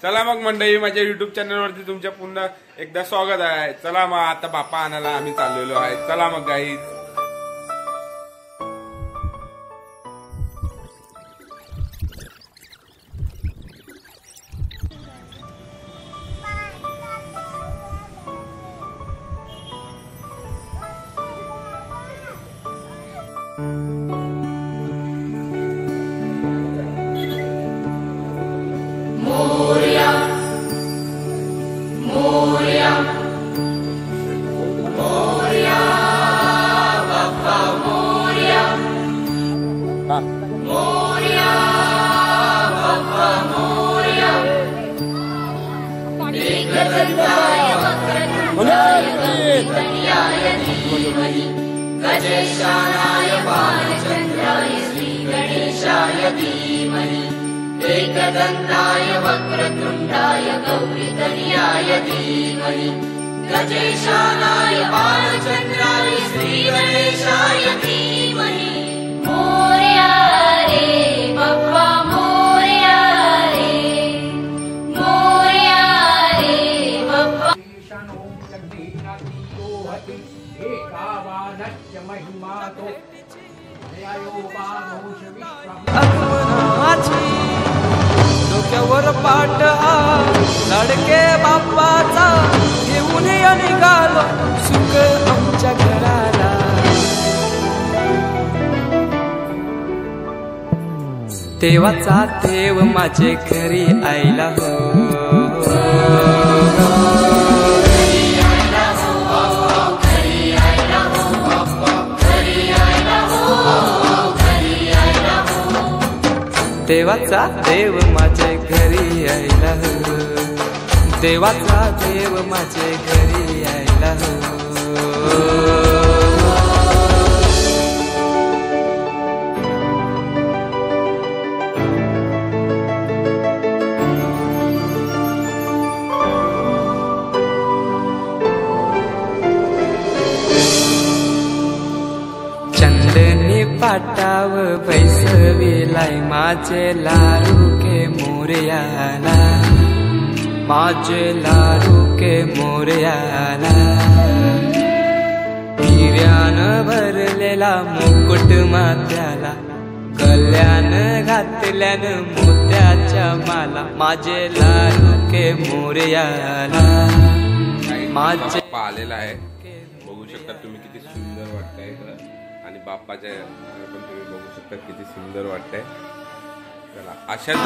चला मग मंडळी, माझ्या युट्यूब चॅनलवरती तुमच्या पुन्हा एकदा स्वागत आहे। चला मग आता बाप्पा आणायला आम्ही चाललेलो आहे। चला मग गाईज। गजेशानाय बालचन्द्राय श्रीगणेशाय धीमहि एकदन्ताय वक्रतुण्डाय गौरीतनयाय धीमहि गजेशानाय बालचन्द्राय श्रीगणेशाय धीमहि मोरया रे बप्पा मोरया रे बप्पा डोक्यावर पाट लडके बाप्पाचा घेऊन निघालो सुख आमच्या घराला। देवाचा देव माझे घरी आयला हो, देवाचा देव माझे घरी आयला हो, देवाचा देव माझे घरी आयला हो। चंदनी पाटाव बैसविलाय माझे लारू के मोरयाला, माझे लारू के मोरयाला। हिऱ्यान भरलेला मुकुट माथ्याला, गल्यान घातल्यान मोत्याच्या माला, माझे लारू के मोरयाला माझे आलेला आहे। बघू शकता तुम्ही किती सुंदर वाटतंय आणि बाप्पाच्या पण तुम्ही बघू शकता किती सुंदर वाटतंय। चला अशाच